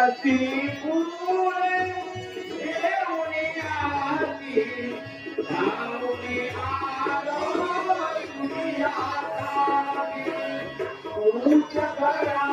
कशी पुरे देऊने आली धावणे आलो दुनियाताली उंच करा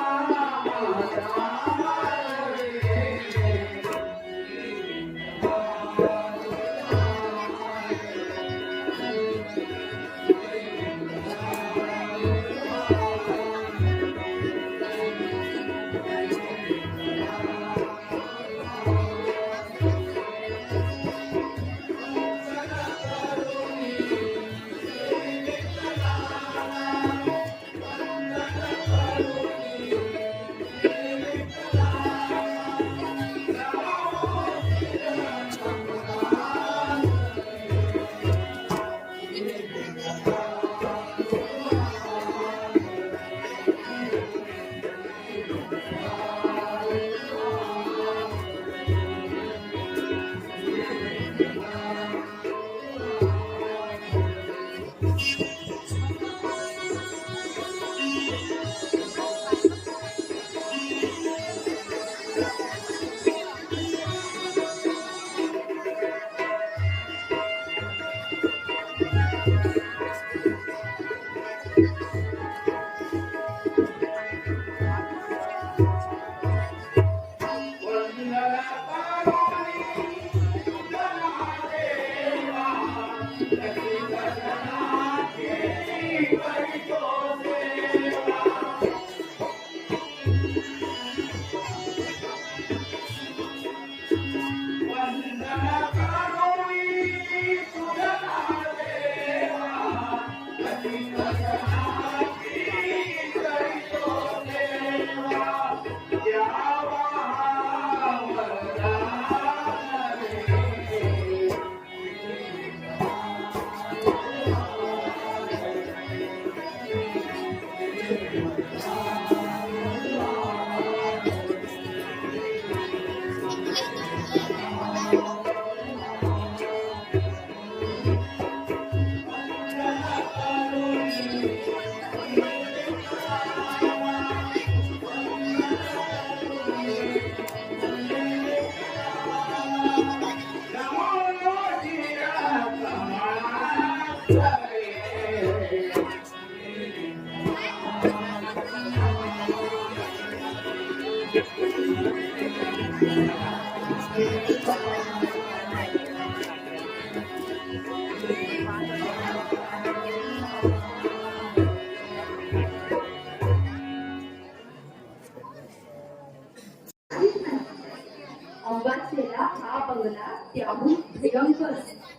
अंबासेला हा बंगला त्याहून भयंकर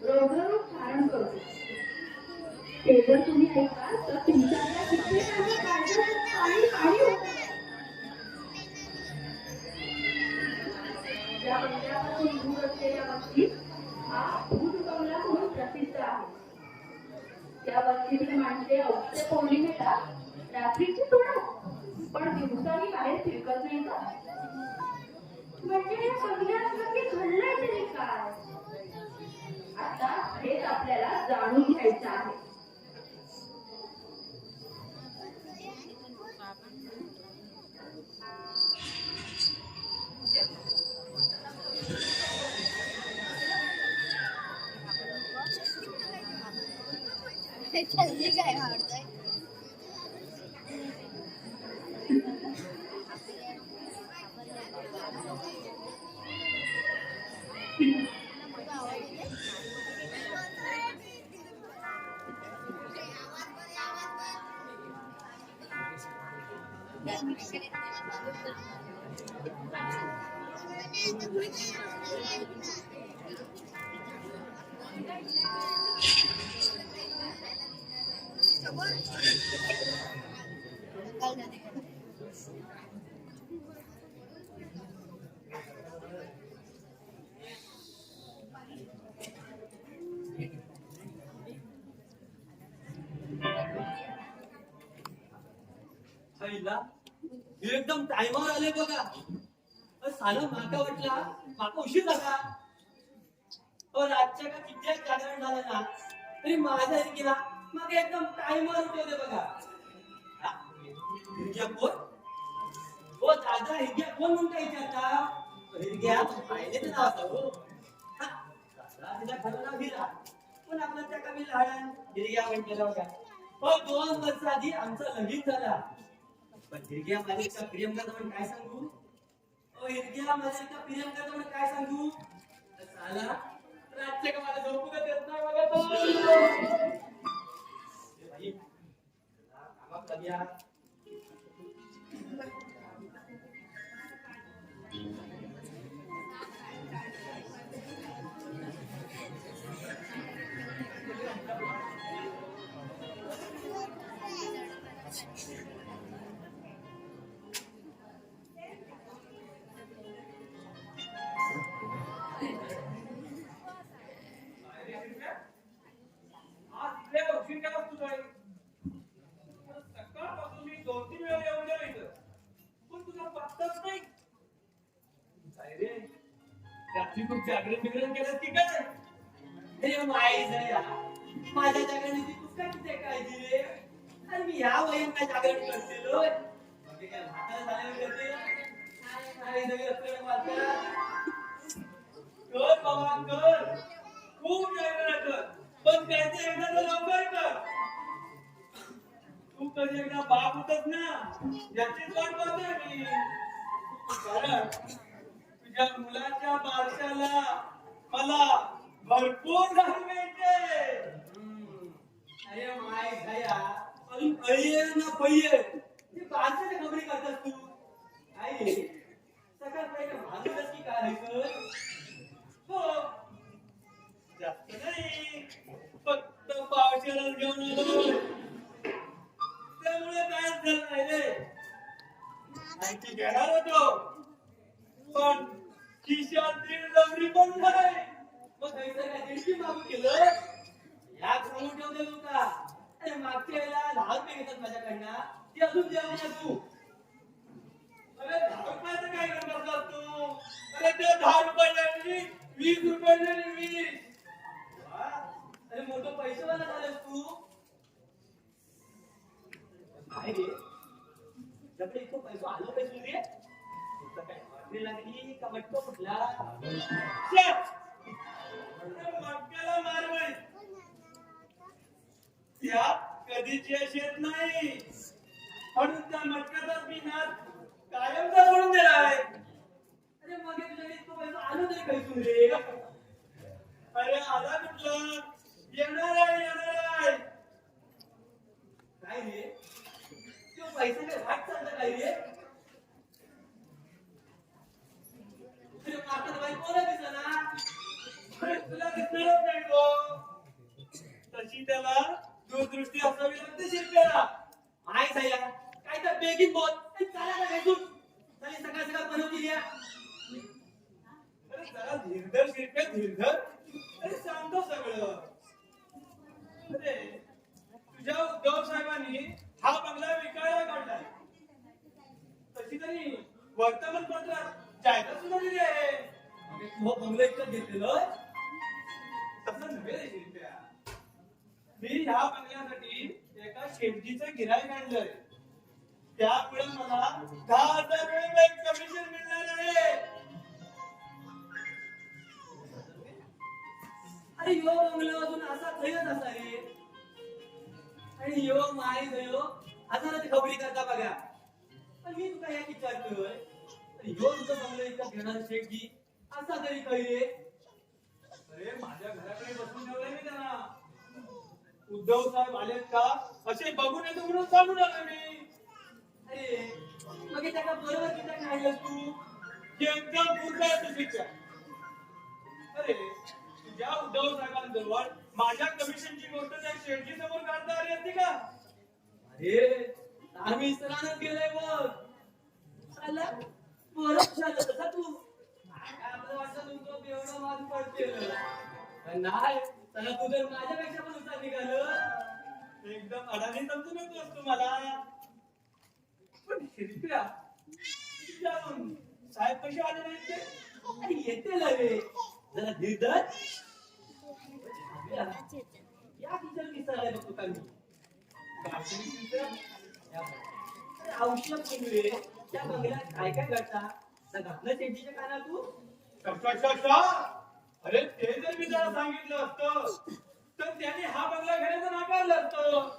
रौद्ररूप धारण करतो. ते जर तुम्ही ऐकाल तर तुमच्या कित्येकांच्या काळजात पाणी पाणी होतं. या बंगल्यापासून दूर असलेल्या वस्तीत हा भूत बंगला म्हणून प्रसिद्ध आहे. त्या वस्तीतील माणसे औषध पौर्णिमेला रात्रीची सोडत पण दिवसाही बाहेर फिरकत नाही का? म्हणजे या बंगल्यात नक्की घडलंय तरी काय? आता हेच आपल्याला जाणून घ्यायचं आहे. काय आवडतंय एकदम टायमावर आले बघा. साला माका वाटला माका उशीर झाला. रातच्या का किती जागरण झालं ना तरी माझ्या केला मग एकदम टायमावर होते बघा. कोण हो दादा हिरग्या कोण म्हणता विचारता हिरग्या पाहिले तर नाव असं हो हा, दादा तिला खरं नाव हिरा पण आपलं त्या कमी लहान हिरग्या म्हटलेलं बघा हो 2 वर्ष आधी आमचं लगीन झाला पण हिरग्या मालिकचा प्रियंका म्हणून काय सांगू ओ हिरग्या मालिकचा प्रियंका म्हणून काय सांगू साला रातचे का मला झोपू का देत नाही बघा तो ए भाई कामात लागल्या आज इकडे उशीर केलास तू काय? सकाळपासून मी 2-3 वेळा येऊन गेलो इथं. पण तुझा पत्ताच नाही. काय रे? रात्री खूप जागरण केलंस की काय? अरे माई जया माझ्या जागरणाची तू काय किती काळजी रे आणि मी ह्या वयात काय जागरण करते लो म्हणजे काय म्हातारा झाल्यावर करते नाही सगळे असलेलं मारतात कर बाबा कर. खूप जागरण कर. पण त्याचे एकदा तर लवकर कर. तू कधी एकदा बाप होतस ना याचीच वाट पाहतोय मी. कारण तुझ्या मुलाच्या बारशाला मला भरपूर दान मिळते. अरे माय जया अजून अळीये ना पहिले ते बारशाच्या खबरी करतात तू काय रे सकाळ पहिले भाजूनच की काय कर हो जास्त नाही फक्त पावशेरच घेऊन आलो त्यामुळे काय झालं नाही रे आणखी घेणार होतो पण खिशात 1.5 डबरी पण नाही मग कैसर काय दिडकी मागून केलं या सांगून ठेवलेलो का अरे मागच्या वेळेला 10 रुपये घेतात माझ्याकडनं ते अजून द्यावं ना तू अरे 10 रुपयाचं काय करत बसलास तू अरे ते 10 रुपये 20 रुपये 20 अरे मोठं पैसेवाला झालास तू काय रे जबडे इतकं पैसे आलो पैसे रे तुझं काय मागणी लागली का मटको फुटला मटक्याला मारवाय त्यात कधीच यश येत नाही म्हणून त्या मटक्याचा मी नाद कायमचा सोडून दिलाय. अरे मग तुझ्याकडे इतकं पैसे आलो तरी कैसून रे अरे आला कुठला येणार आहे काय रे तो पैसे काय वाट चालतं काय रे अरे मागचं बाई कोणा दिसना अरे तुला दिसणारच नाही तो तशी त्याला दूरदृष्टी असावी लागते शिरप्याला. माय सया काय तर बेगीन बोल ए, चला ना कैसून चली सकाळ सकाळ बनवती द्या अरे जरा धीरधर शिरप्या धीरधर अरे सांगतो सगळं. अरे तुझ्या उद्धव साहेबांनी हा बंगला विकायला काढलाय तशी तरी वर्तमानपत्रात जाहिरात सुद्धा दिली आहे. हो बंगला इतकं घेतलेलं तसं नव्हे रे शिरप्या मी ह्या बंगल्यासाठी एका शेठजीचं गिऱ्हाईक आणलंय त्यामुळे मला 10,000 रुपये कमिशन मिळणार आहे. अरे यो बंगलो अजून असा थैच असा रे आणि यो माय गयो हजाराची खबरी करता बघा पण मी तुका या विचारतोय अरे यो तुझं बंगलो इतका घेणार शेठजी असा तरी काही रे अरे माझ्या घराकडे बसून ठेवलंय मी त्यांना उद्धव साहेब आलेत का असे बघून येतो म्हणून सांगून आलो मी. अरे मग हे त्याला बरोबर किती काढलं तू एकदम मूर्ख आहे तू शिक्षा. अरे तुझ्या उद्धव साहेबांजवळ माझ्या कमिशनची गोष्ट त्या शेठजी समोर काढता आली असती का? अरे आम्ही सरांना गेलोय बघ साला बरोबर झालं तसा तू काय आपलं वाटतं तुमचं एवढं वाद पडतेल पण नाही त्याला तू तर माझ्यापेक्षा पण उचल निघालं एकदम अडाणी समजून येतोस तू मला. पण शिरप्या तुझ्याहून साहेब कसे आले नाहीत ते? अरे येते रे जरा धीरधर या टीचर विसरलाय बघ तुका मी बापरे, शिरप्या, अरे औषध कोण रे त्या बंगल्यात काय काय घडता तर घातलं शेतीच्या कानात तू अरे ते जर मी त्याला सांगितलं असतं तर त्याने हा बंगला घेण्याचं नाकारलं असतं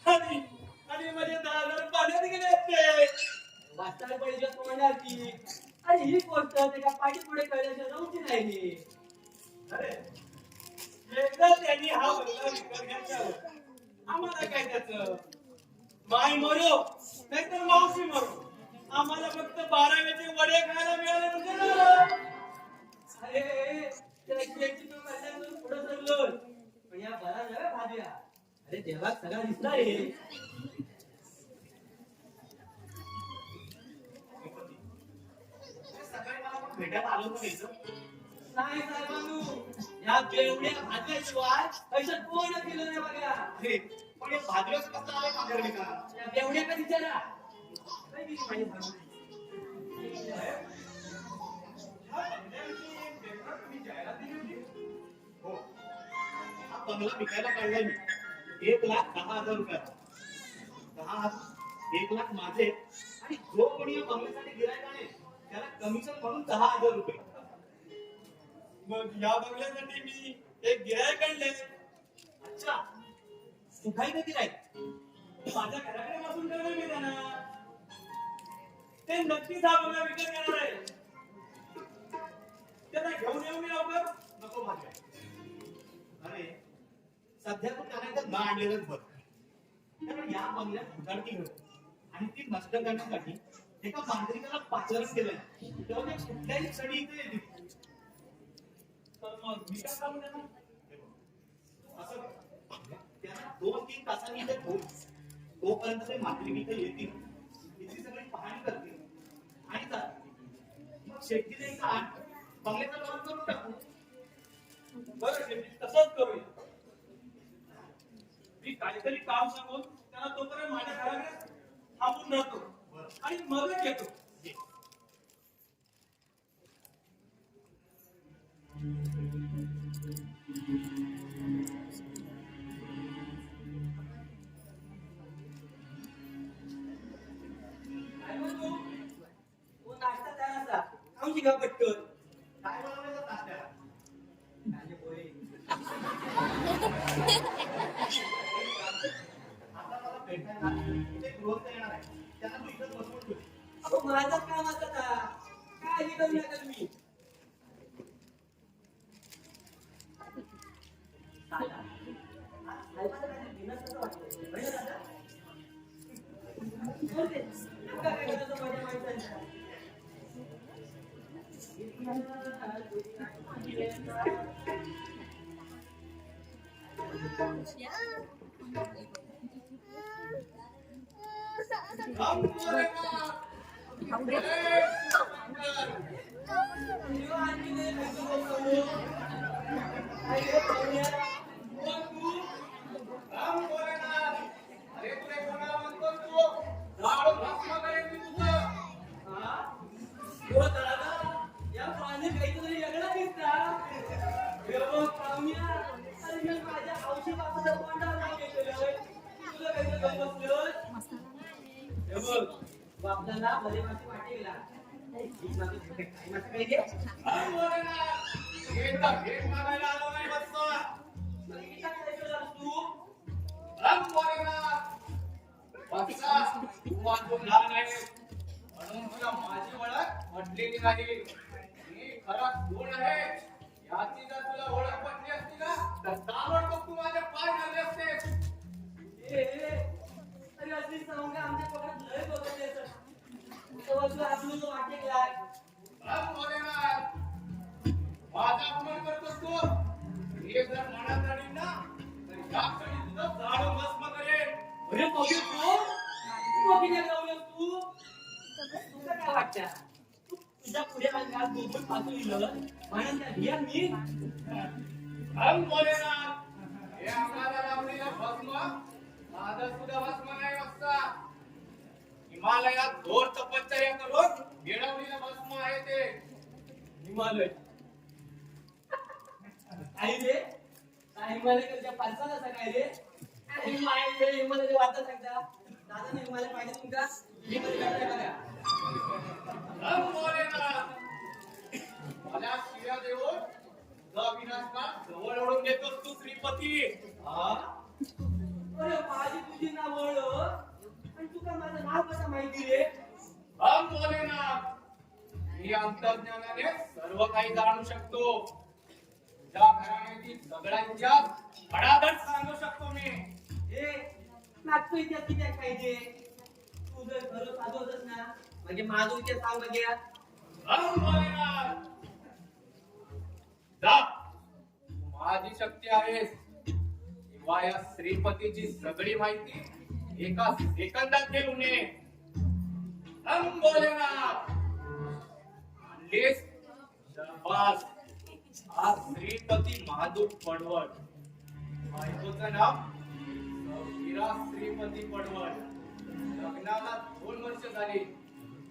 आणि माझे 10,000 पाण्यात गेले असते. वाचताना पाहिजे म्हणणार की अरे ही गोष्ट त्याच्या पाठी पुढे कळल्याशिवाय नव्हती नाही. अरे एकदा त्यांनी हा बंगला विकत घेतल्यावर आम्हाला काय त्याचं माई मरो नाहीतर मावशी मरो आम्हाला फक्त 12वेचे वडे खायला मिळाले म्हणजे झालं. अरे त्याला शेती तू कल्याण पुढे सरलो पण या बरा नव्हे भाज्या अरे देवात सगळा दिसला रे. सकाळी मला पण भेटायला आलो होतं त्याचं. नाही साहेबांनू या बेवड्या भाज्याशिवाय पैसा कोण केलं नाही बघा. अरे पण या भाजल्याचं कसं आलंय का घरी का? या बेवड्या का विचारा काय दिली माहिती सांगू. हा बंगल्याविषयी एक पेपरात तुम्ही जाहिरात दिली होती? हो. हा बंगला विकायला काढलाय मी 1,10,000 रुपयात. 1,00,000 माझे आणि जो कोणी या बंगल्यासाठी गिरायक आहे त्याला कमिशन म्हणून 10,000 रुपये. मग या बंगल्यासाठी मी एक गिरायक आणले. अच्छा तू काय का गिरायक माझ्या घराकडे बसून ठेवलं मी त्यांना. ते नक्कीच हा बंगला विकत घेणार आहे. त्यांना घेऊन येऊ मी लवकर. नको माझ्या. अरे सध्या तू त्यांना इथं न आणलेलंच बरं. कारण या बंगल्यात उजाडती घर आणि ती नष्ट करण्यासाठी एका मांत्रिकाला पाचारण केलंय. तेव्हा ते कुठल्याही क्षणी इथे येतील. तर मग मी काय सांगू त्यांना? असं त्यांना 2-3 तासांनी इथे ठेवू. तोपर्यंत ते मांत्रिक इथे येतील. इथली सगळी पाहणी करतील आणि जातील. मग शेतीला इथं आण बंगल्याचा लॉक करून टाकू. बरं शेती तसंच करूया. मी काहीतरी काम सांगून त्यांना तोपर्यंत माझ्या घराकडे थांबून राहतो आणि मगच येतो. काय म्हणतो तू नाश्ता तयार असा खाऊन शिका पटकन. काय बनवलं नाश्त्याला? कांदे पोहे. आता मला भेटायला ते गृहस्थ येणार आहे. त्यांना तू इथंच बसवून ठेव. अहो माझंच काम असतं का काय करू नका तुम्ही. साला, आज साहेबाला काहीतरी बिनसलं वाटतंय. बरं दादा? बोल ते. नका काय करायचं माझ्या माणसांच्या. आपल्याला मध्ये माती वाटेला काय दे माझी ओळख म्हटलेली नाही. मी खरा कोण आहे याची जर तुला ओळख पटली असती ना तर ताबडतोब तू माझ्या पाय धरले असते. अरे असली सांग आमच्या पकडत लय बघत येत तू आपलं वाटेला माझा अपमान करतोस तू. हे जर मनात राहील ना तर या क्षणी तुझं जाळून भस्म करेन. अरे बघू तू बघितल्या जाऊन तू तुला काय वाटतं तुझ्या पुढे अंगात दूध पासून लिहिलं म्हणून त्या भिया मी हम भोलेनाथ हे आम्हाला लावलेलं भस्म माझं सुद्धा भस्म नाही वाजता. हिमालयात घोर तपश्चर्या करून मिळवलेलं भस्म आहे ते. हिमालय काय रे काय हिमालयच्या पालसाला असा काय रे हिमालय वाटत सांगता दादा हिमालय पाहिजे तुमका हिमालय बघा रंग भोलेनाथ. मला शिव्या देऊन तुझा विनाशकाळ जवळ ओढून देतोस तू श्रीपती. हा? अरे माझी तुझी नाव आणि तुका माझं नाव कसं माहिती रे? रंग भोलेनाथ. मी अंतर्ज्ञानाने सर्व काही जाणू शकतो. तुझ्या घराण्याची सगळ्यांच्या धडाधड सांगू शकतो मी. ए नागतो इतिहास किती पाहिजे? तू जर खरं साधू होतस ना म्हणजे माझं इतिहास सांग बघ्या. रंग भोलेनाथ. जा. तू माझी शक्ती आहेस किंवा या श्रीपतीची सगळी माहिती एका सेकंदात घेऊन ये. रंग भोलेनाथ. आणलीस? शाबास. हा श्रीपती महादूत पडवळ. बायकोचं नाव सौगिरा श्रीपती पडवळ. लग्नाला 2 वर्ष झाली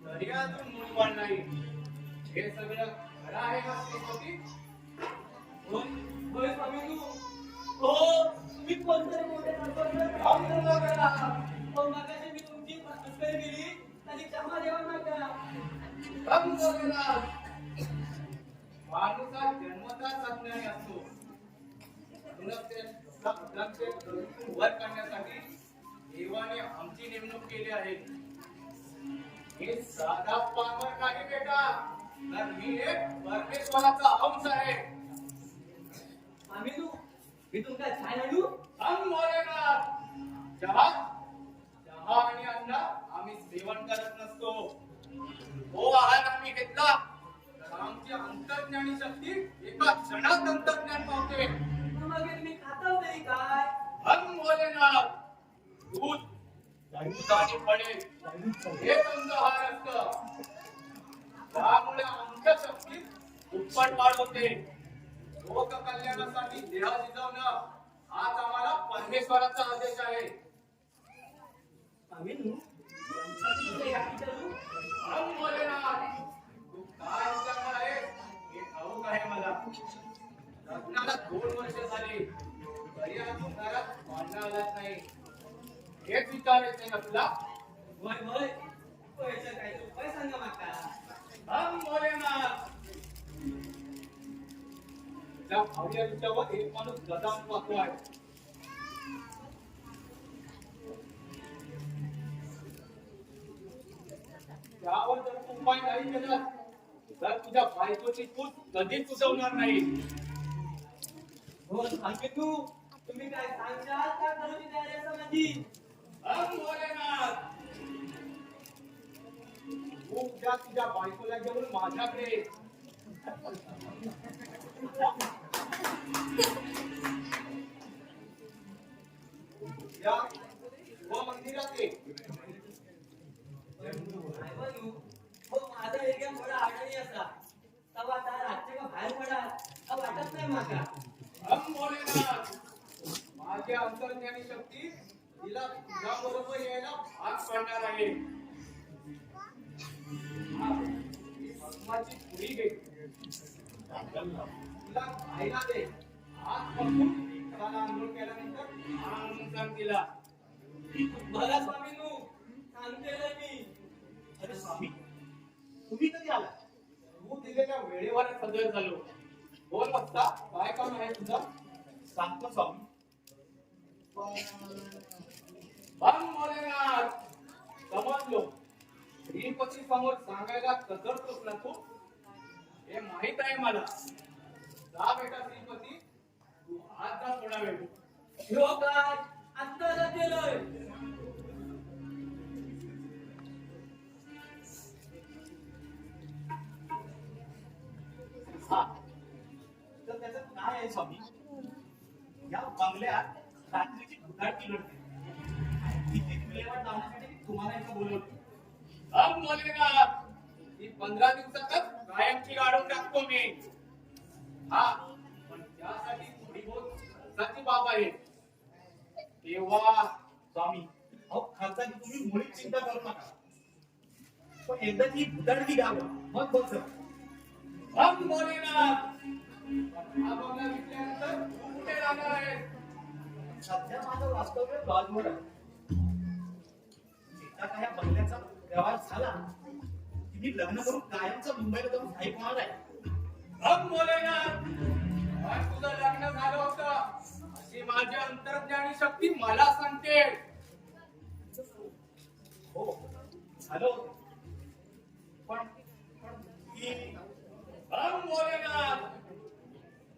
तरी अजून मूलबाळ नाही. हे सगळं खरं आहे का श्रीपती? होय होय स्वामी तू. हो तुम्ही कोणतरी मोठे मगाशी मी तुमची मस्करी केली आणि क्षमा देवा मागा. रंग भोलेनाथ. माणूस हा जन्मताच अज्ञानी असतो. म्हणूनच ते शब्दांचे वर करण्यासाठी देवाने आमची नेमणूक केली आहे. हे साधा पामर नाही बेटा, तर मी एक परमेश्वराचा अंश आहे. स्वामी तू मी तुमका छान आणू. रंग भोलेनाथ. चहा चहा आणि अन्न आम्ही सेवन करत नसतो. तो आहार आम्ही घेतला तर आमची अंतर्ज्ञानी शक्ती एका क्षणात अंतर्ज्ञान पावते. मग तुम्ही खाता तरी काय? रंग भोलेनाथ. दूध दूध आणि फळे हे तुमचं आहार असतं. त्यामुळे आमच्या शक्तीत दुप्पट वाढ होते. लोक कल्याणासाठी देह शिजवणं हाच आम्हाला परमेश्वराचा आदेश आहे. स्वामी तू रंग भोलेनाथ. तू काय विचारणार आहे हे ठाऊक आहे मला. लग्नाला 2 वर्ष झाली तरी अजून घरात भांडण आलाच नाही. हेच विचारायचे ना तुला? होय होय पैसा काय तू उपाय सांगा माका. रंग भोलेनाथ. त्या भावड्या विषयावर एक माणूस गदाम पाहतो आहे. त्यावर जर तू उपाय नाही केला तर तुझ्या बायकोची चूक कधीच सुचवणार नाही. हो स्वामी तू तुम्ही काय सांगशाल का करूची तयारी आहे माझी. रंग भोलेनाथ. तू उद्या तुझ्या बायकोला घेऊन माझ्याकडे ये. या व मंदिरात ये. हो माझा एरिया थोडा अडचणी असा तवा त्या रात्री बाहेर पडा वाटत नाही माका. रंग भोलेनाथ. माझी अंतर्ज्ञानी शक्ती तिला तुझ्या बरोबर यायला भाग पाडणार आहे. ही भस्माची पुडी घे. तिला खायला दे. आजपासून त्याला आंघोळ केल्यानंतर आणून सांग तिला. बघा स्वामी नू सांगतेलं मी. अरे स्वामी तुम्ही कधी आला? तू दिलेल्या वेळेवर हजर झालो. 2 वाजता काय काम आहे तुझं? सांगतो स्वामी. रंग भोलेनाथ. समजलो. श्रीपती समोर सांगायला कदरतोस ना तू? हे माहित आहे मला. जा बेटा श्रीपती. तू आज जा थोडा वेळ. ह्यो काय आत्ता जातेलोय. हा तर त्याचं काय आहे स्वामी? या बंगल्यात रात्रीची भुताटकी लढते. तिथे विल्हेवाट लावण्यासाठी मी तुम्हाला इथं बोलवतो. रंग भोलेनाथ. ही 15 दिवसातच कायमची गाडून टाकतो मी. हा पण त्यासाठी थोडी बहुत खर्चाची बाब आहे. तेव्हा स्वामी अहो खर्चाची तुम्ही मुळीच चिंता करू नका. पण एकदा ती भुताटकी घ्यावं मग बघ सर. रंग भोलेनाथ. हा बंगला विकल्यानंतर तू कुठे राहणार आहे? सध्या माझं वास्तव्य लॉजवर आहे. एकदा का ह्या बंगल्याचा व्यवहार झाला मी लग्न करून कायमचं मुंबईला जाऊन स्थायिक होणार आहे. अब भोलेनाथ, आज तुझं लग्न झालं होतं अशी माझी अंतर्ज्ञानी शक्ती मला सांगते. हो झालं होतं. पण ती अब भोलेनाथ,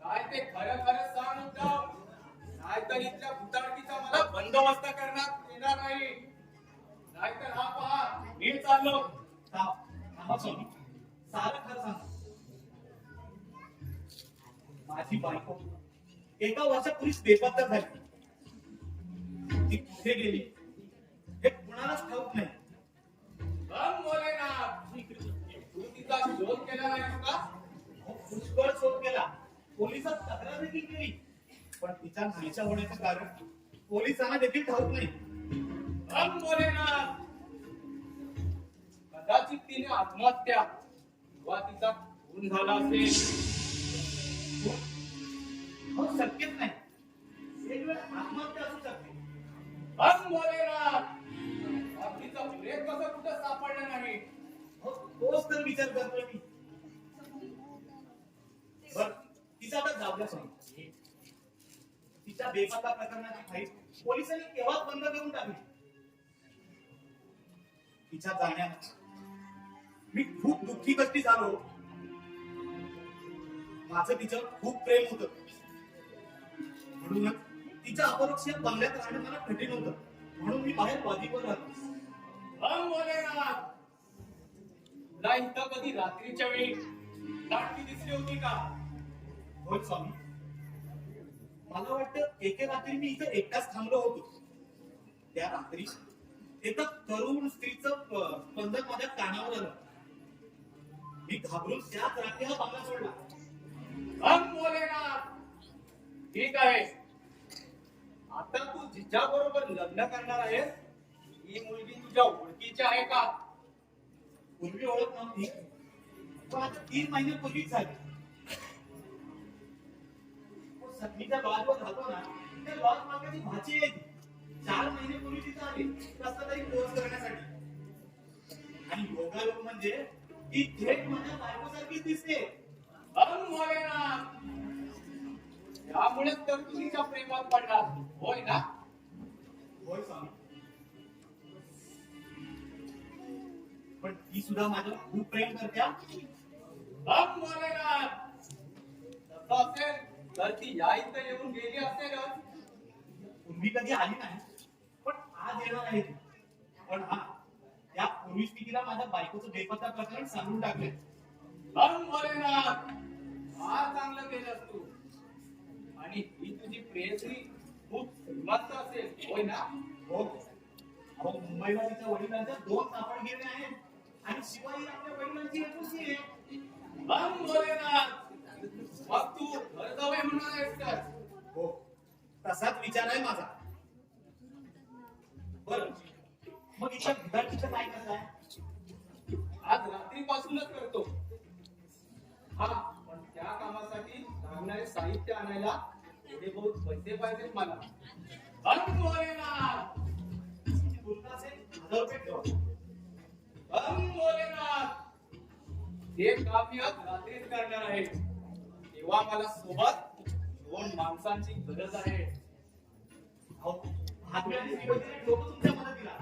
काय ते खरं खरं सांग उद्धव, नाहीतर इथल्या भुताटकीचा मला बंदोबस्त करण्यात येणार नाही. नाहीतर हा पहा मी चाललो. थांबा स्वामी, सारं खरं सांग. माझी बायको एका वर्षापूर्वीच बेपत्ता झाली. ती कुठे गेली हे कुणालाच ठाऊक नाही. अब भोलेनाथ, तू तिचा शोध केला नाहीस का? पुष्कळ शोध केला, पोलिसात तक्रार देखील केली, पण तिच्या नाहीच्या होण्याचं कारण पोलिसांना देखील ठाऊक नाही. अब भोलेनाथ, कदाचित तिने आत्महत्या किंवा तिचा खून झाला असेल. हो शक्यच नाही. एक वेळ आत्महत्या असू शकते. अब भोलेनाथ, अब तिचा प्रेत कसं कुठं सापडलं नाही. हो तोच तर विचार करतोय मी. बर तिचा आता जाऊ द्या स्वामी. तिच्या बेपत्ता प्रकरणाची फाईल पोलिसांनी केव्हाच बंद करून टाकली. तिच्या जाण्यात मी खूप दुःखी कष्टी झालो. माझं तिच्यावर खूप प्रेम होतं, म्हणूनच तिच्या अपरोक्ष बंगल्यात राहणं मला कठीण होतं. म्हणून मी बाहेर बाजीवर राहतो. अब भोलेनाथ, तुला इथं कधी रात्रीच्या वेळी लाटकी दिसली होती का? होय स्वामी, मला वाटतं एके रात्री मी इथं एकटाच थांबलो होतो. त्या रात्री एका तरुण स्त्रीचं स्पंदन माझ्या कानावर आलं. मी घाबरून त्याच रात्री हा बंगला सोडला. अब भोलेनाथ, ठीक आहे. आता तू जिच्या बरोबर लग्न करणार आहेस ही मुलगी तुझ्या ओळखीची आहे का? पूर्वी ओळख नव्हती, पण आता 3 महिन्यापूर्वीच झाली. सखीच्या लॉजवर राहतो ना, त्या लॉज मालकाची भाची आहे ती. 4 महिन्यापूर्वी तिथं आली कसला तरी कोर्स करण्यासाठी. आणि योगायोग म्हणजे ती थेट माझ्या बायकोसारखीच दिसते. अब भोलेनाथ, त्यामुळे तर तू तिच्या प्रेमात पडणार होय ना? होय स्वामी, पण ती सुद्धा माझ्यावर खूप प्रेम करत्या. अब भोलेनाथ, तसं असेल तर ती या इथं येऊन गेली असेलच. पूर्वी कधी आली नाही, पण आज येणार आहे ती. पण हा, त्या पूर्वीच मी तिला माझ्या बायकोचं बेपत्ता प्रकरण सांगून टाकले. अब भोलेनाथ, फार चांगलं केलंस तू. आणि ही तुझी प्रेयसी खूप श्रीमंत असेल होय ना? हो, अहो मुंबईला तिच्या वडिलांच्या 2 सापडगिरण्या आहेत आणि शिवाय आपल्या वडिलांची एकुलती आहे. अब भोलेनाथ, मग तू घर जावे म्हणणार आहेस तर? हो, तसाच विचार आहे माझा. बर मग इथं भिदाटीचं काय करताय? आज रात्रीपासूनच करतो. हा, पण त्या कामासाठी लागणारे साहित्य आणायला थोडे बहुत पैसे पाहिजेत मला. अब भोलेनाथ, तुर्ताचे 1000 रुपये ठेवा. अब भोलेनाथ, हे काम मी आज रात्रीच करणार आहे. तेव्हा मला सोबत 2 माणसांची गरज आहे. अहो हातवे आणि श्रीमतीने ठेवतो तुमच्या मदतीला.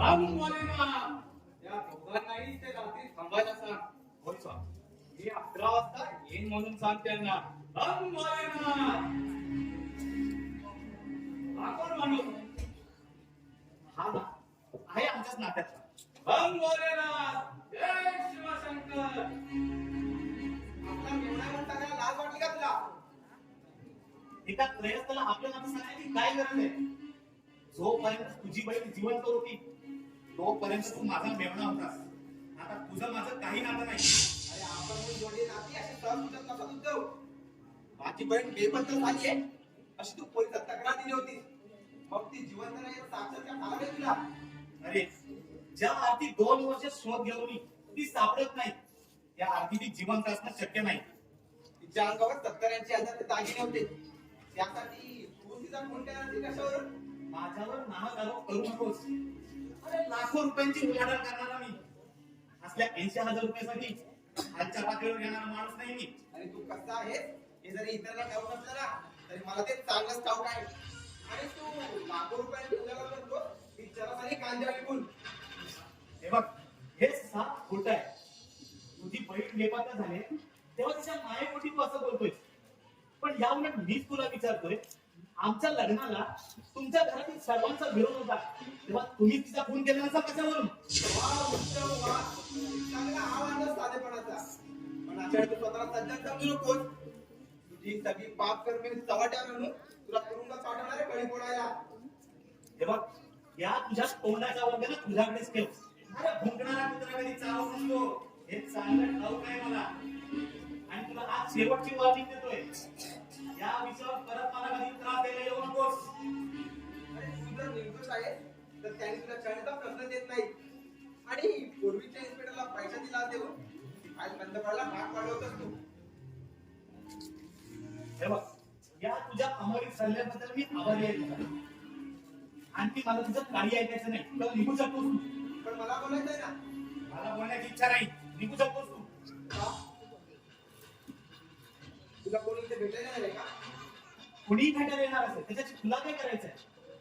अब भोलेनाथ, त्या दोघांनाही ते रात्री थांबायला सांग. होय स्वामी. मी 11 वाजता येईन म्हणून सांग त्यांना. अब भोलेनाथ, हा कोण माणूस? हा ना आहे आमच्याच नात्यातला. हम भोलेनाथ, जय शिवशंकर. आपला मेवणा म्हणता का लाज वाटली का तुला? एका त्रयस्थाला आपल्या नातं सांगण्याची काय गरज आहे? जोपर्यंत तुझी बहीण जिवंत होती तोपर्यंत तू माझा मेवणा होतास. आता तुझं माझं काही नातं नाही. अरे आपण जोडी नाती अशी सहज तुझ्यात नसत उद्धव. माझी बहीण बेपत्ता झाली आहे अशी तू पोलिसात तक्रार दिली होती. मग ती जिवंत नाही साक्षात झाला नाही तुला. अरे ज्या आरती 2 वर्ष शोध घेऊन ती सापडत नाही त्या आरती ती जिवंत असणं शक्य नाही. तिच्या अंगावर 70,000 दागिने होते. त्यासाठी तू तिचा खून केला ती कशावर? माझ्यावर नाहक आरोप करू नकोस. अरे लाखो रुपयांची उलाढाल करणारा मी असल्या 80,000 रुपयासाठी खालच्या पातळीवर घेणारा माणूस नाही मी. आणि तू कसा आहेस हे जरी इतरांना ठाऊक नसलं ना तरी मला ते चांगलंच ठाऊक आहे. आणि तू लाखो रुपयांची उलाढाल करतो ती जरासारी कांद्या विकून. हे बघ, हे साफ खोट आहे. तुझी बहीण बेपत्ता झाली तेव्हा तिच्या मायेपोटी तू असं बोलतोय. पण या उलट मीच तुला विचारतोय, आमच्या लग्नाला तुमच्या घरातील सर्वांचा विरोध होता तेव्हा तुम्ही तिचा खून केला नसा कशावरून? वा उत्तम वा, चांगला आवाज साधेपणाचा. पण अशा वेळी तू स्वतःला सज्जन समजू नकोस. तुझी सगळी पाप कर्मे चव्हाट्यावर आणून तुला तुरुंगात पाठवणारे बळी पोडायला. हे बघ, या तुझ्या तोंडाच्या वगैरे तुझ्याकडेच ठेव. अरे भुंकणारा कुत्रा कधी चावू नसतो हे चांगलं ठाऊक आहे मला. आणि तुला आज शेवटची वॉर्निंग देतोय, या विषयावर परत मला कधी त्रास द्यायला येऊ नकोस. आणि तू जर निर्दोष आहे तर त्यांनी तुला क्षणचा प्रश्न देत नाही. आणि पूर्वीच्या इन्स्पेक्टरला पैसा दिला देऊन ती फाईल बंद करायला भाग पाडवतोस तू. हे बघ, या तुझ्या अमोलिक सल्ल्याबद्दल मी आभारी आहे तुला. आणखी मला तुझं काही ऐकायचं नाही. तुला निघू शकतोस तू. पण मला बोलायचंय ना. मला बोलण्याची इच्छा नाही. निघू शकतोस तू. का? तुला कोणी इथे भेटायला नाही का? कुणीही भेटायला येणार असेल त्याच्याशी तुला काय करायचंय?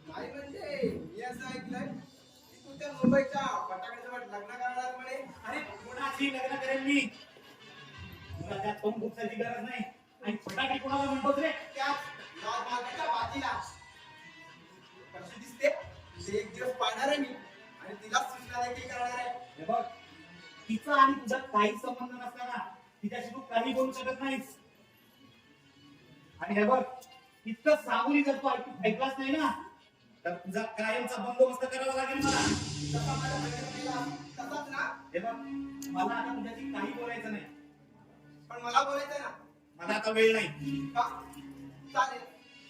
नाही म्हणजे मी असं ऐकलंय की तू त्या मुंबईच्या फटाकड्याजवळ लग्न करणार म्हणे. अरे कोणाशी लग्न करेल मी? तुला त्यात कोण गुप्ताची गरज नाही. आणि फटाके कोणाला म्हणतोस रे? त्याच लाल मार्गाच्या बाजीला. कशी दिसते ते एक दिवस पाहणार आहे मी आणि तिला सूचना देखील करणार आहे. हे बघ, तिचा आणि तुझा काही संबंध नसताना तिच्याशी तू काही बोलू शकत नाहीस. आणि हे बघ, इतकं सांगून जर तू ऐकलाच नाही ना तर तुझा कायमचा बंदोबस्त करावा लागेल मला. तसा माझ्या बहिणीला केला तसाच ना. हे बघ, मला आता तुझ्याशी काही बोलायचं नाही. पण मला बोलायचंय ना. मला आता वेळ नाही. का? चालेल,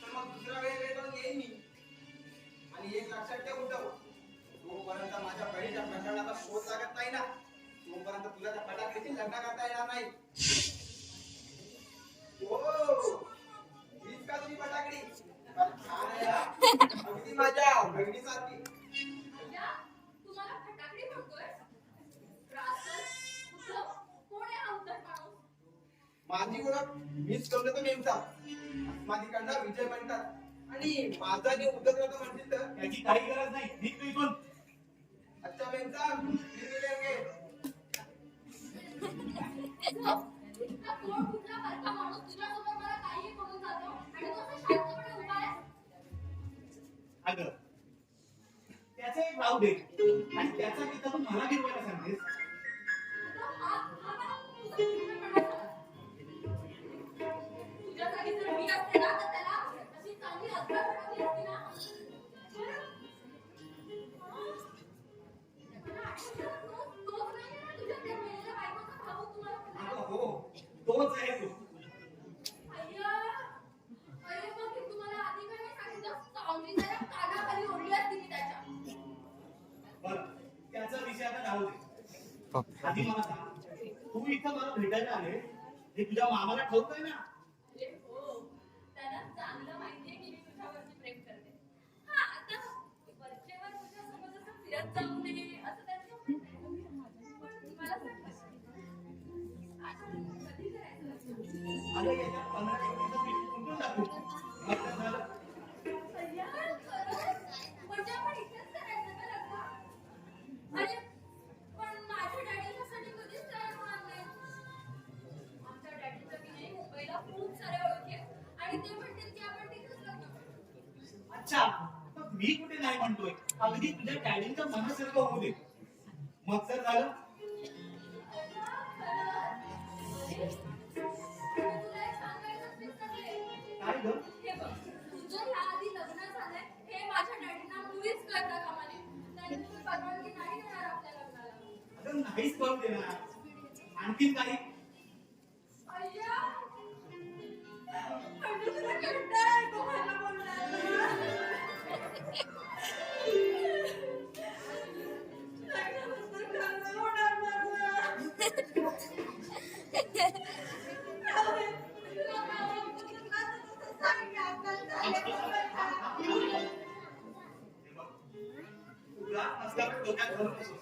तर मग दुसरा वेळ भेटून येईन मी. आणि एक लक्षात ठेव उद्धव, जोपर्यंत माझ्या बहिणीच्या प्रकरणाचा शोध लागत नाही ना तोपर्यंत तुला त्या फटाकड्याची लग्न करता येणार नाही. हो, हीच का तुझी फटाकडी? छान आहे हा. अगदी माझ्या बहिणीसारखी. अय्या, तुम्हाला फटाकडी म्हणतोय? रास्कल, उद्धव, कोण आहे हा उद्धट माणूस? माझी ओळख मीच कवलं तर नेमचा. माझीकडनं विजय म्हणतात. आणि माझा जे उद्धव होतं म्हणतील तर याची काही गरज नाही. निघ तू इथून. अच्छा मेमचा मिळेल. इतका तोड फुटला सारखा माणूस तुझ्यासमोर मला काहीही बोलून जातो आणि तू असं शांतपणे उभा आहे. अगं, त्याचं एक राहू दे. आणि त्याचा पिता तू मला गिरवायला सांगतेस. उद्धव, हा का तुझा चित्रपट आहे? तुझ्या जागी जर मी असते ना तर त्याला अशी चांगली अद्भुत बनवली असती ना. मला आठवतं, तोच नाहीये ना तुझ्या त्या मेलेल्या बायकोचा भाऊ तुम्हाला पुन्हा. अगं हो, तोच आहे तो. अय्या, अरे मग मी तुम्हाला आधी काय नाही सांगितलं? चांगली जरा कानाखाली ओढली असती मी त्याच्या. बरं, त्याचा विषय आता राहू दे. आधी मला सांग, तू इथं मला भेटायला आले हे तुझ्या मामाला ठाऊक आहे ना? अरे हो, त्याला चांगलं माहितीये की मी तुझ्यावरती प्रेम करते. हा, आता वरचेवर तुझ्यासोबत असं फिरत जाऊ नये असं त्याचं म्हणणं आहे. पण मला सांग आता कधी करायचं लग्न? अरे याच्या 15 दिवसात मी कुठून टाकू? मग काय झालं? अय्या, खरंच? म्हणजे आपण इथेच करायचं का लग्न? अरे, पण माझ्या डॅडीसाठी कधीच तयार होणार नाही. आमच्या डॅडीचं की नाही मुंबईला खूप सारे ओळखी आहेत. आणि ते म्हणतील की आपण तिथेच लग्न करू. अच्छा, मग मी कुठे नाही म्हणतोय. अगदी तुझ्या डॅडींच्या मनासारखं होऊ दे. मग जर झालं अय्या, खरंच? अरे, तुला एक सांगायचंच विसरले. काय ग? हे बघ, तुझं ह्याआधी लग्न झालंय हे माझ्या डॅडींना मुळीच कळता कामा नये. त्यांनी तुझी परवानगी नाही देणार आपल्या लग्नाला. अगं नाहीच करू देणार. आणखीन काही? अय्या, म्हणजे तुला कळतंय तो मला बोलणार. लग्नानंतर खरं होणार माझं. राहुदे, तुला काय आवडतं ना तसं सांग की आपल्याला चालेल का? तुला असल्यावर डोक्यात घालून बसू.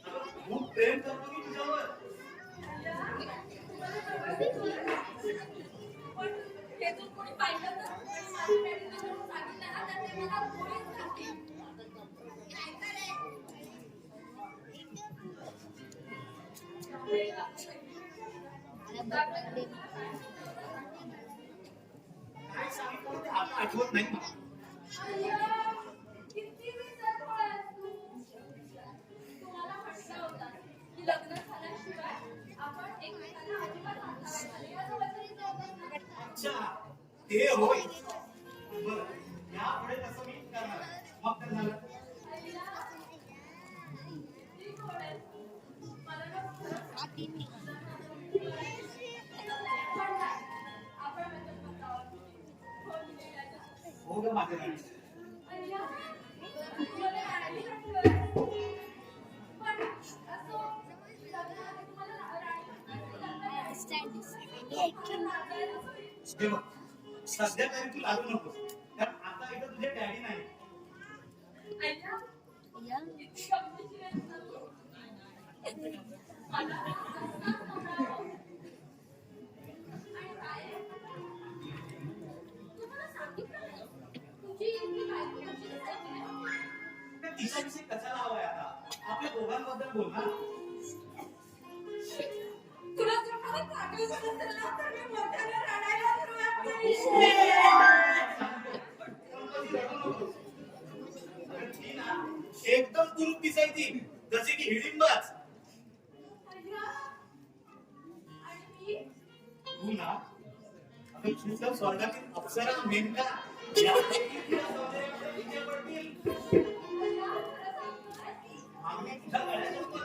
अगं, खूप प्रेम करतो मी तुझ्यावर. पण हे जर कोणी पाहिलं तर आणि माझ्या डॅडीला जर सांगितलं ना तर ते मला गोळीच घालतील. काय सांगितलं ते आता आठवत नाही मला. अय्या, किती विसरलोय आहेस तू. तुम्हाला म्हटलं होतं की लग्न झाल्याशिवाय आपण एकमेकांना अजिबात हात लावायचा नाही. असं वचन दिलं होतं ना. अच्छा ते होय. बरं यापुढे तसं मी करणार. मग काय झालं? अय्या, किती गोड आहेस तू. मला ना खरंच पण नाही, आपण वचन बसावं. हो की नाही राजा? हो ग माझ्या राणी. अय्या, मला राणी म्हटलं. पण असं लग्नाआधी तुम्हाला राणी म्हटलं हे बघ सध्या तरी तू लागू नको कारण आता इथं तुझे डॅडी नाही. अय्या, किती गमतीशीर आहेस ना तू. मला असंच म्हणावं. आणि काय आहे? तुम्हाला सांगितलं नाही. तुझी इतकी बायको कशी दिसायची आहे? तर तिच्याविषयी कशाला हवाय आता आपल्या दोघांबद्दल बोल ना. तुला जर मला पाठवायचं असेल ना तर मी मोठ्याने रडायला सुरुवात करीन. ती ना एकदम कुरूप दिसायची जशी की हिडिंबच. अय्या, आणि मी तू ना अगं तुझं स्वर्गातील अप्सरा मेनका यापैकी तुला सौंदर्यामध्ये विजय पडतील. अय्या, खरं सांगतोय. आम्ही तुझ्या गळ्यात होतो.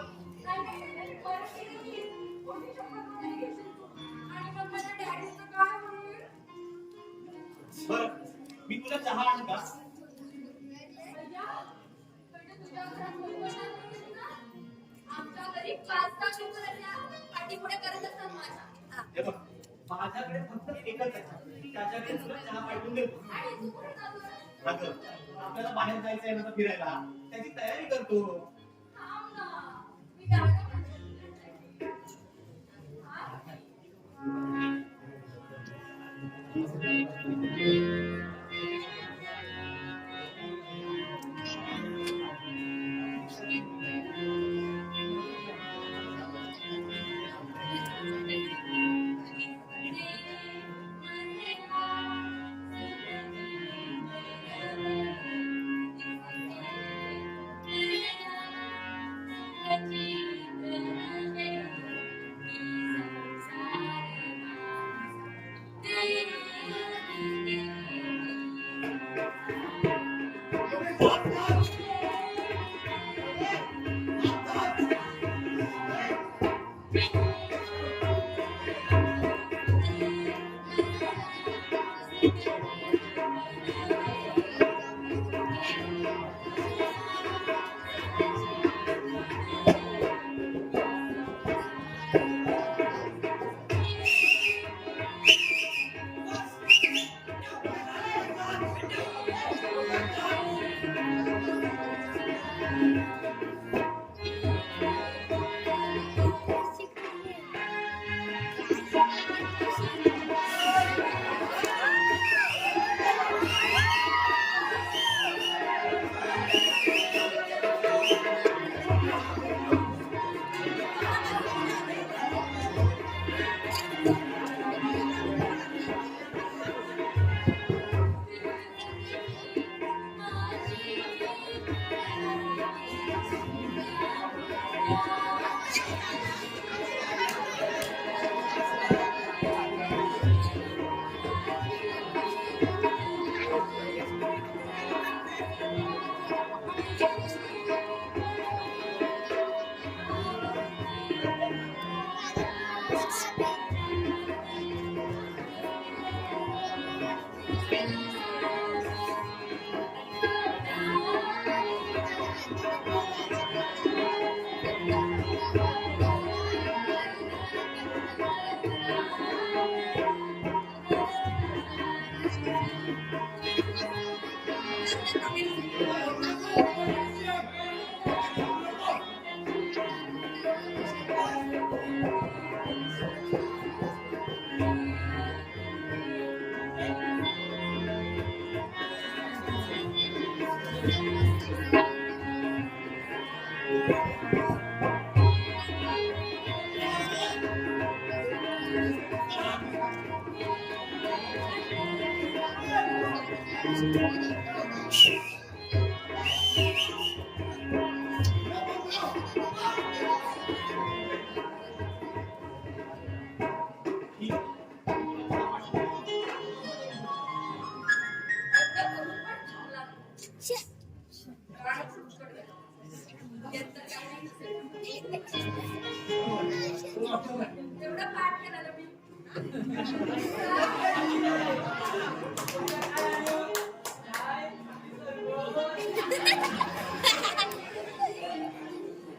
नाही, बरं केलं की. कोणी शपथ वगैरे घेशील तू. आणि मग माझ्या डॅडीचं काय होईल? बरं मी तुला चहा आणू का? अय्या, म्हणजे तुझ्या घरात कोणी नाही ना? आमच्या घरी 5-6 लोकं त्याच्या पाठीपुढे करत असतात माझ्या. हे बघ माझ्याकडे फक्त एकच आहे त्याच्याकडे तुला चहा पाठवून देतो. आणि तू कुठे चाललोय? अगं आपल्याला बाहेर जायचं आहे ना फिरायला त्याची तयारी करतो. थांब ना. मी गाणं म्हणते. हा? Thank you. तेवढं पाठ करायला मी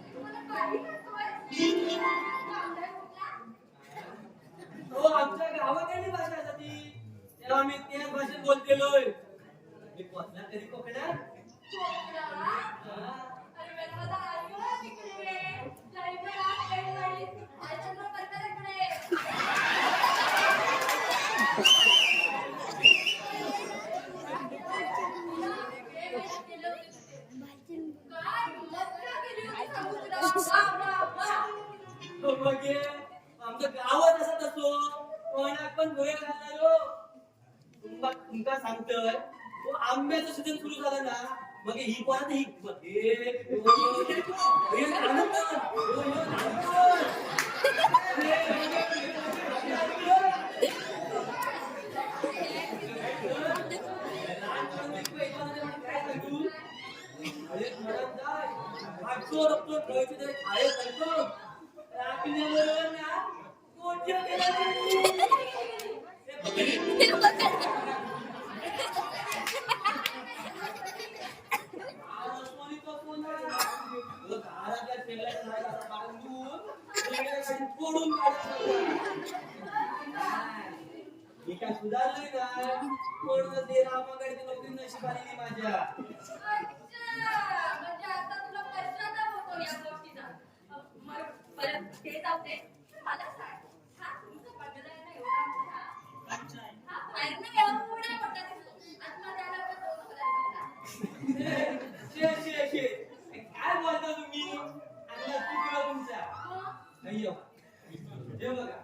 तुम्हाला काही करतोय कामदार कुठला हो आमच्या गावाकडली भाषा आहे ती तेव्हा आम्ही त्याच भाषेत बोलतेलोय मी पोचला तरी कोकणात अरे वेळाला आलो तिकडे जाईला वेळवाडी आजचं करता इकडे काय मज्जा केली होती समुद्रात हो मग हे आमचं गावच असत असो कोणाक पण भुरे घालणारो तुमका सांगतोय तो आंब्याचं सीजन सुरू झालं ना मग ही परत ही आनंद सुधारलंय का कोण ते रामाकडे नोकरी नशीब आलेली माझ्या म्हणजे आता तुला पश्चाताप होतो या गोष्टीचा मग परत ते जाऊ दे मला सांग हा तुमचा बंगला आहे ना एवढा मोठा हा बाहेरनं एवढा मोठा दिसतो आत्मा त्याला पण काय बोलता तुम्ही आणि चुकलं तुमच्या नाही हे बघा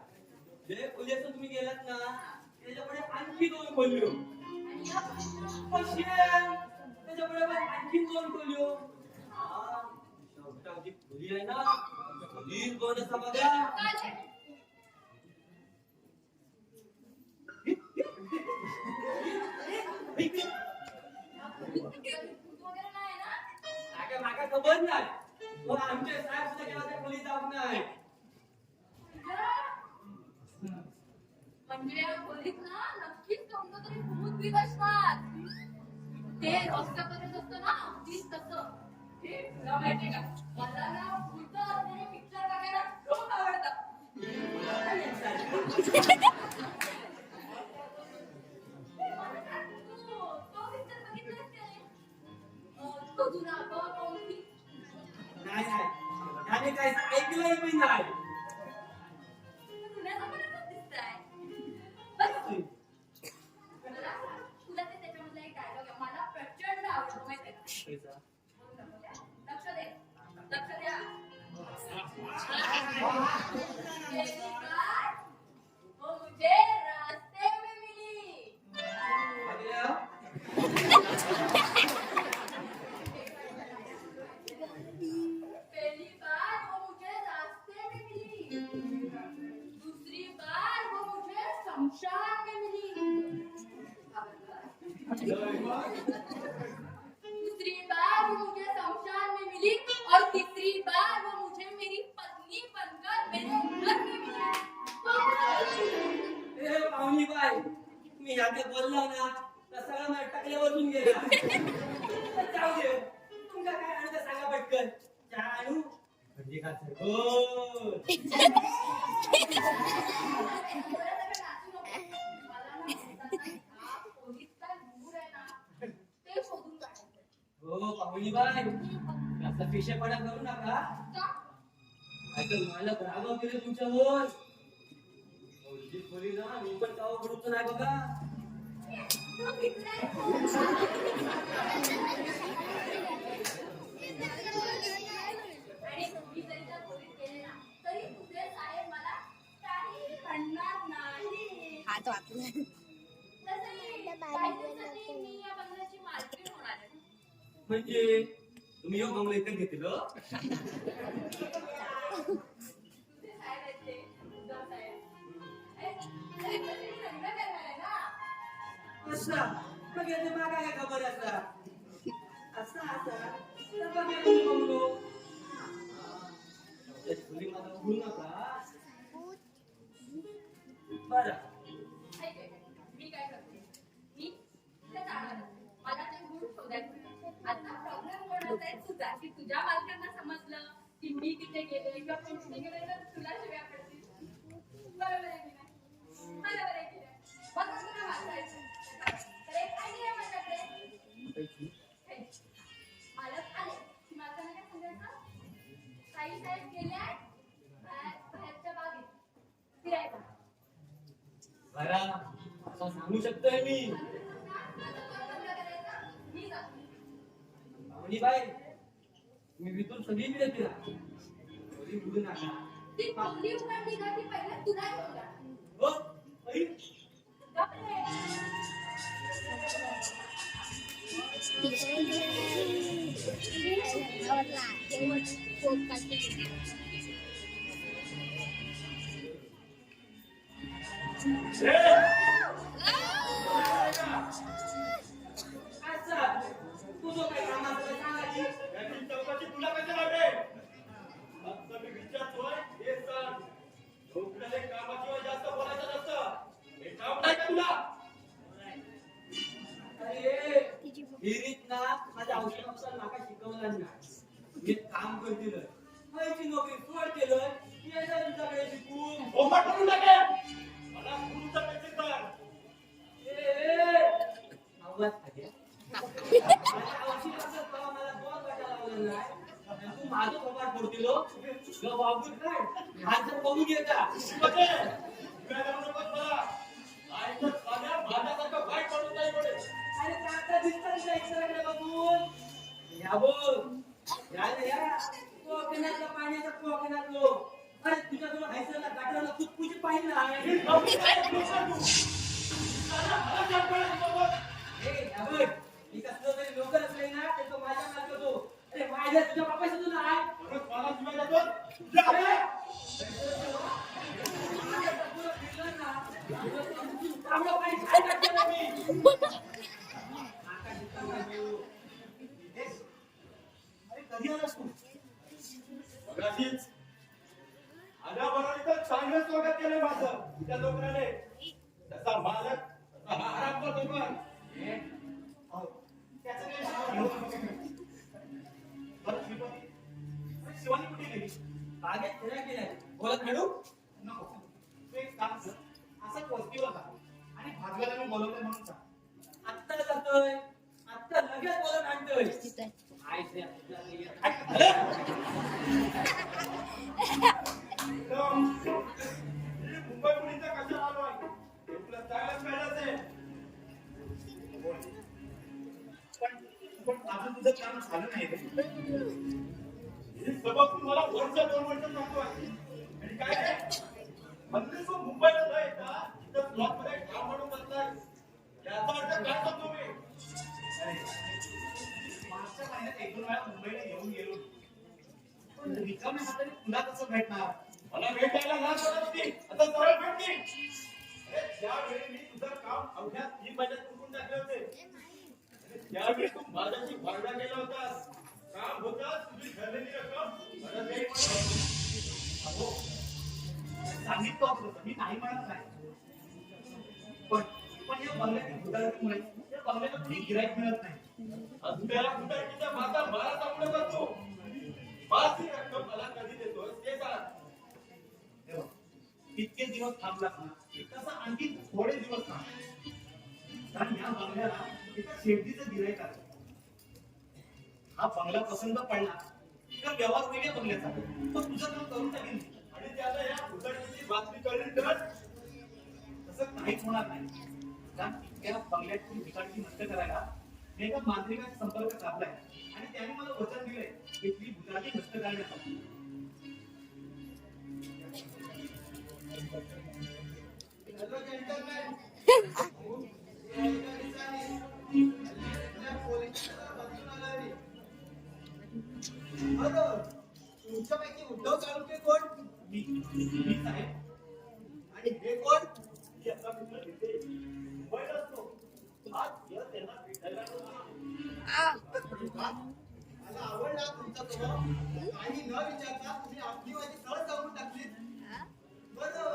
जे खोलीचं तुम्ही गेलात ना त्याच्यापुढे आणखी 2 खोल्यो त्याच्यापुढे आणखी 2 खोल्यो शेवटाची खोली आहे ना खोली 2 असता बघा माका खबर नाही पण आमचे साहेब सुद्धा केव्हा त्या खोली जाऊ नाही म्हणजे या खोलीत ना नक्कीच कोणतं तरी भूत बीत असणार ते रक्त करत असतं ना तीच तसं हे तुला माहितीये का मला ना भूत असलेले पिक्चर बघायला खूप आवडतं तो पिक्चर बघितलास का रे? तो जुना कोणती नाही त्याने काय ऐकलंही पण नाही जुन्या जमान्यातच दिसतंय बघ तुला ते त्याच्यामधला एक डायलॉग आहे मला प्रचंड आवडतो माहितीये का लक्ष दे लक्ष द्या वो मुझे रास्ते में मिली पहली बार वो मुझे रास्ते में मिली दूसरी बार वो मुझे शमशान में मिली दूसरी बार वो मुझे शमशान में मिली और तीसरी बार वो मुझे मेरी पत्नी बनकर मेरे घर में मिली ए पाहुणी बाई मी याच्यात बोलला ना तर सगळं मला टाकल्यावरून गेला जाऊ दे तुमका काय आणू ते सांगा पटकन चहा आणू म्हणजे काय हो हो पाहुणी बाई आता पिशेपणा करू नका ऐकल मालक रागाव केले तुमच्यावर खोली ना मी पण कावा पडतो नाही बघा तो आपला तसंही काही दिवसांनी मी या बंगल्याची मालकीण होणार आहे. म्हणजे तुम्ही योग आम्हाला इथे घेतलं ते साहेब आहेत ते, उद्धव साहेब. तरी संघ करणार आहे ना. असा मग याचे मला काय खबर असा असा तर मग मी तुम्ही बघलो तुम्ही मला बोलू नका बरं ऐक, मी काय करते, मी ते जाणार आहे. मला ते गुण शोधायचं. आता प्रॉब्लेम कोणाचा आहे तुझा, की तुझ्या मालकांना समजलं की मी तिथे गेले किंवा कोण तिथे गेले तर तुला शिव्या पडतील. बरोबर आहे की नाही? बरोबर आहे की नाही? मग कसं काय वाचायचं? तर एक idea आहे माझ्याकडे. हे, मालक आले की मालकांना काय सांगायचं? साई साहेब गेले बाहेरच्या बागेत फिरायला. बरा असं सांगू शकतोय मी पाहुणी बाई मी वितून सगळी मिळत तिला कधी बोलू नका ती कोंबडी उघडली का ती पहिला तुला ठेवला. हो आई गप्प रे. आवडला शेवट शोध काढते अच्छा तुझं काय कामाचं सांगायची याची चौकशी तुला कशी लागेल? फक्त मी विचारतोय हे सांग. झोपलेले कामाशिवाय जास्त बोलायचं नसतं. हे काम नाही का तुला? अरे हिरीत ना माझ्या औषधानुसार माका शिकवलं नाही मी काम करतील माहिती नोकरी सोड केलं यायचा तुमच्याकडे शिकून ओपट करून टाकेल. मला गुरुचा पैसे कर. आवाज खाली माझ्या औषधाचं कवा मला दोन वाटा लावलं नाही आणि तू माझं थोपाट फोडतीलो ग बाबूल काय हात जर बघून येता शिकवते. शिव्या देऊ नकोस मला. आईचं साध्या भांड्यासारखं वाईट पडून नाही पडेल. अरे काका दिसतात ना इकडे बघून या बोल या रे या कोकणातल्या पाण्याचा कोकणातलो अरे तुझ्याजवळ हैसरला गाठराला कुचकुची पाहिजे आहे ही नोकरी काय लोकं तू? साला मला जात पडेल सोबत. हे या बघ मी कसलं तरी लोक असले ना ते तो माझ्या मालक होतो अरे माझ्या तुझ्या बापाशी तुला आहे परत मला शिव्या देतोस? जा रे. चांगलं पाणी काय टाकलं मी अरे कधी आलास तू मगाशीच आल्याबरोबर इथं चांगलं स्वागत केलंय माझं त्या लोकांनी. त्याचा मालक तसा हा आराम करतो पण. अहो, त्याचं काही नाव घेऊ. बरं, श्रीपती. अरे, शिवानी कुठे गेली? बागेत फिरायला गेलाय बोलत खेळू नको. तू एक काम कर. असा वस्तीवर जा. आणि भाजव्याला मी बोलवलंय म्हणून सांग. आत्ता जातोय आत्ता लगेच बोलत आणतोय तिथं काय ते मी मुंबई पुण्याचा कशाला आलोय? हे तुला चांगलंच कळलंच आहे. पण अजून तुझं काम झालं नाही रे. ही सबक तू मला वर्ष 2 वर्ष सांगतोय. आणि काय रे? मंत्री तू मुंबईला न येता इथं ब्लॉकमध्ये काम म्हणून करताय. याचा अर्थ काय सांगतो मी? अरे, मागच्या महिन्यात 1-2 वेळा मुंबईला येऊन गेलो. पण रिकाम्या हाताने तुला कसं भेटणार? मला भेटायला ना करत होती. आता सरळ भेटती. अरे, ज्यावेळी मी तुझं काम अवघ्या 3 महिन्यात उरकून टाकले होते. अरे, त्यावेळी तू माझ्याशी भांडा केला होतास. काम होतास तुझी ठरलेली रक्कम मला दे म्हणून. अहो, सांगितलं होतं मी नाही म्हणत नाही. पण या बंगल्याची गुदाळीमुळे या बंगल्याला कुणी गिराईक मिळत नाही. त्याला कुटाकीच्या भाता मला सांगू नका तू. माझी रक्कम मला कधी देतोय ते सांग. हे बघ, इतके दिवस थांबलास ना तसं आणखी थोडे दिवस थांब. कारण या बंगल्याला एका शेवटीचं गिराईक आलं. हा बंगला पसंत पडला तर व्यवहार होईल या बंगल्याचा. पण तुझं काम करून टाकेल मी. आणि त्याला या कुटाकीची बातमी कळली तर तसं काहीच होणार नाही. कारण इतक्या बंगल्याची ठिकाणची नष्ट करायला मी एका मांत्रिकाचा संपर्क साधलाय आणि त्याने मला वचन दिलंय की ती भुताची नष्ट करण्यासाठी. Hello, gentlemen. बरं तुमच्यापैकी उद्धव चालुक्य कोण मी साहेब आणि हे कोण याचा मित्र तिथे मुंबईत असतो आज या त्यांना भेटायला मला आवडला तुमचा स्वभाव काही न विचारता तुम्ही आपली माझी सहज जाऊन टाकली बरं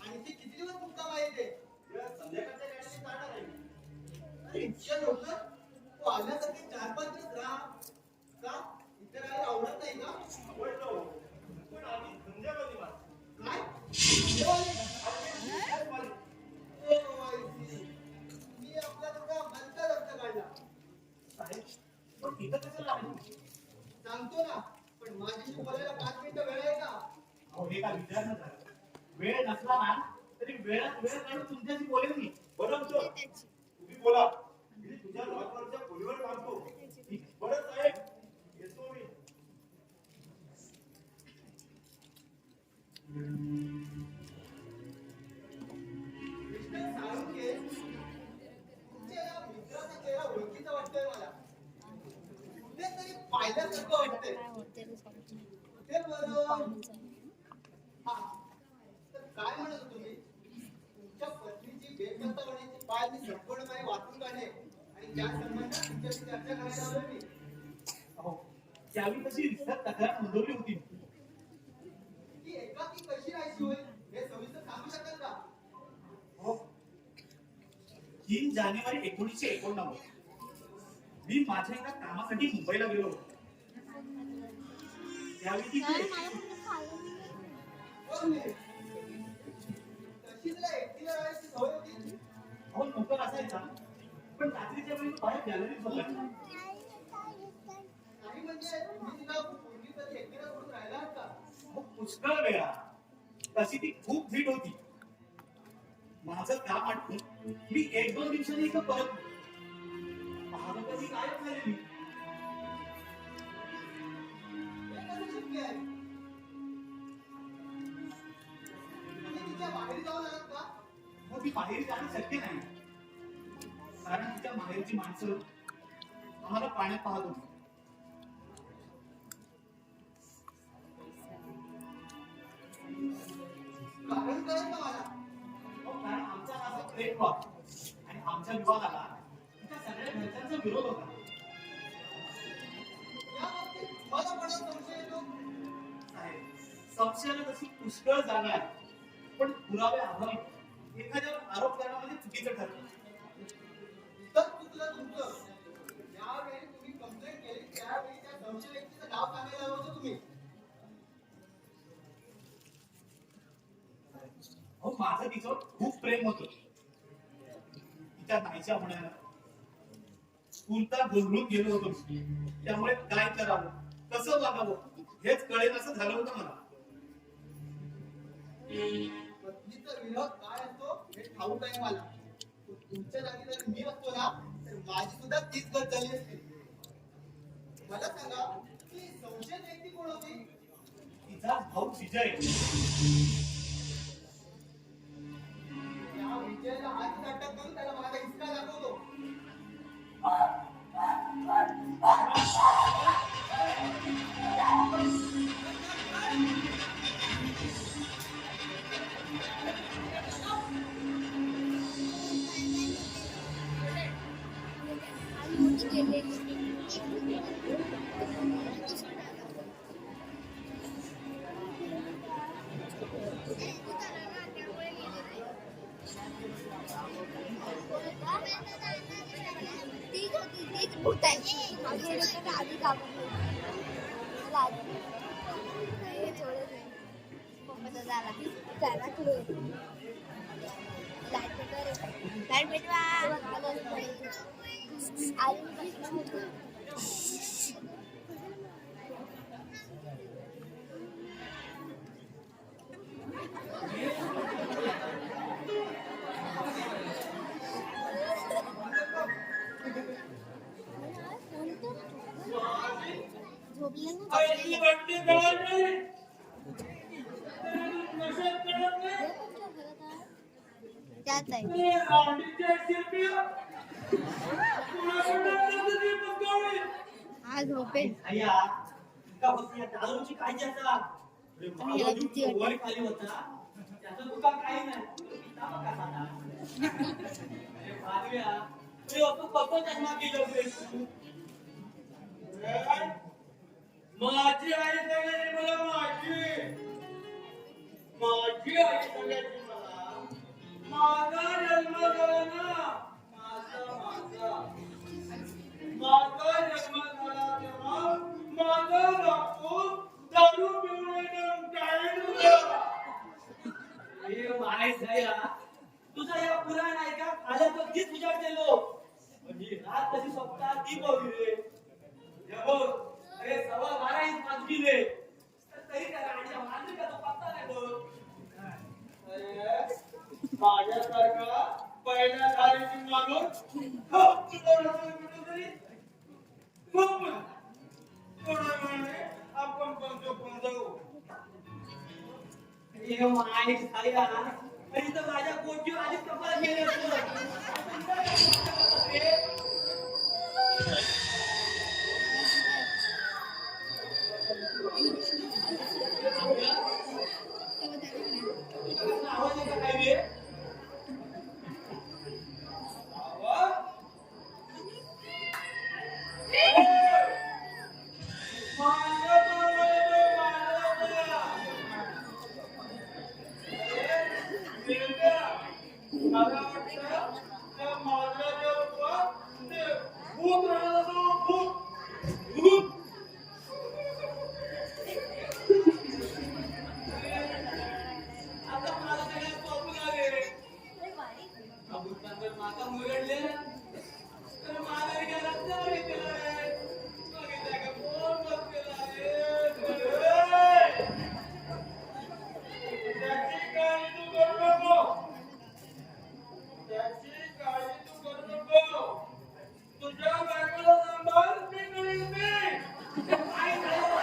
आणखी किती दिवस मुक्काम आहे ते संध्याकाळच्या गाडीने जाणार आहे अरे इतक्या लवकर तू आल्यासारखे 4-5 दिवस राहा का इथे राहायला आवडत नाही का आवडतो पण आधी संध्याकाळी मार काय मी आपला तुझा भलता रक्त काढला साहेब पण तिथं कसं लागलं सांगतो ना पण माझ्याशी बोलायला 5 मिनिटं वेळ आहे का अहो हे काय विचार न झाला वेळ नसला ना तरी वेळात वेळ काढून तुमच्याशी बोलेन मी बरोबर तुम्ही बोला मी तुझ्या लॉजवरच्या खोलीवर थांबतो बरं साहेब येतो मी मिस्टर साळुंखे तुमच्या या मित्राचा चेहरा ओळखीचा वाटतोय मला कुठेतरी पाहिल्यासारखं वाटतंय ते बरं हा तर काय म्हणत होतो तुम्ही तुमच्या पत्नीची बेपत्ता होण्याची बाब मी संपूर्णपणे वाचून काढले आणि त्या संबंधात तुमच्याशी चर्चा करायला आलोय मी अहो त्यावेळी तशी रिसर्च तक्रार नोंदवली होती ती एकाकी कशी राहायची होईल हे सविस्तर सांगू शकाल का हो 3 जानेवारी 1989 मी माझ्या एका कामासाठी मुंबईला गेलो होतो त्यावेळी ती कोण नाही? तशी तुला एकटीला राहायची सवय होती अहो नोकर असायचा पण रात्रीच्या वेळी तो बाहेर गॅलरीत बघायचा नाही म्हणजे मी तुला पूर्वी कधी एकटीला सोडून राहिला आहात का अहो, पुष्कळ वेळा तशी ती खूप धीट होती माझं काम आटपून मी 1-2 दिवसांनी इथं परत पाहतो तर ती गायब झालेली हे कसं शक्य आहे तुम्ही तिच्या बाहेर जाऊन आलात का मग ती बाहेर जाणं शक्य नाही कारण तिच्या माहेरची माणसं आम्हाला पाण्यात पाहत होती कारण कळत ना मला कारण आमचा माझा प्रेम व्हावा आणि आमच्या विवाहाला तिच्या सगळ्या घरच्यांचा विरोध होता या बाबतीत मला पण संशय येतो साहेब, संशयाला तशी पुष्कळ जागा आहे पण पुरावे अभावी एखाद्यावर आरोप करणं म्हणजे चुकीचं ठरतं तर चुकलं तुमचं ज्यावेळी तुम्ही कंप्लेंट केली त्यावेळी त्या संशय व्यक्तीचं नाव सांगायला हवं होतं तुम्ही अहो माझं तिच्यावर खूप प्रेम होतं तिच्या नाहीच्या होण्याला स्कूलचा गोंधळून गेलो होतो त्यामुळे काय करावं कसं वागावं हेच कळेल असं झालं होतं मला पत्नीचा विरोध काय असतो हे ठाऊक आहे मला तुमच्या जागी जर मी असतो ना तर माझी सुद्धा तीच गत झाली असती मला सांगा की संशयित व्यक्ती कोण होती तिचा भाऊ विजय या विजयाला हात अटक करून त्याला माझा हिसका दाखवतो आधी लाईट पेटवा झोपले ना आईची बंडी कळत नाही नशेत कळत नाही त्यात आहे ते आवडीच्या शिल्पी तुला कुठं ती पकावली हा झोपेल अय्या तुका फक्त या दारूची काळजी असा वर खाली होता त्याचं तुका काही नाही पिता मग कसा ना? अरे भादव्या तू कसं जन्मा केलं तू माझी आई सांगायची मला माझी आई सांगायची मला माझा जन्म झाला ना माझा जन्म झाला तेव्हा माझा बापू दारू पिऊन हे माहीत झाला तुझा या पुराण ऐका आल्या तो गीत उजाडलेलो म्हणजे रात कशी स्वप्ना ती बघितले अरे 12:15 इंच वाजविले तरी त्या गाडीच्या मालकाचा पत्ता नाही बघ माझ्यासारखा पहिल्या धारीची माणूस आपण पण झोपून जाऊ हे माहीत झाला तरी तर माझ्या पोटी आधीच कपाळ गेले असतो आवाज येतो काय रे माता मुरडले तर मला गेला चारी केला रे बघितलं का फोन बस केला रे त्याची काळजी तू करू नको त्याची काळजी तू करू नको तुझ्या बायकोला सांभाळ मी करीन मी काय झालं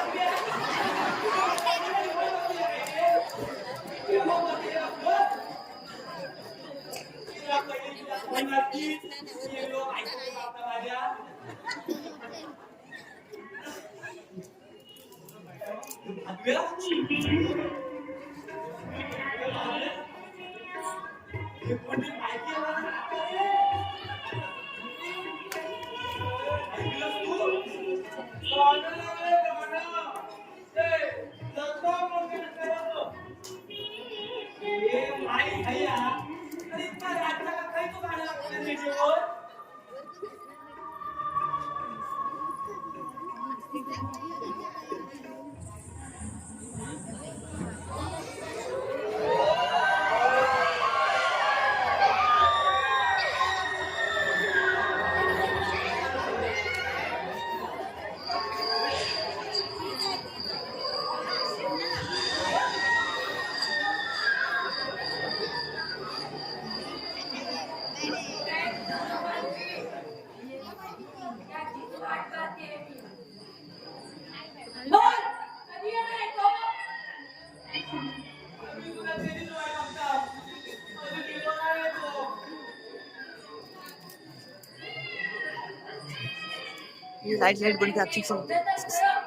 लाइट बंद कर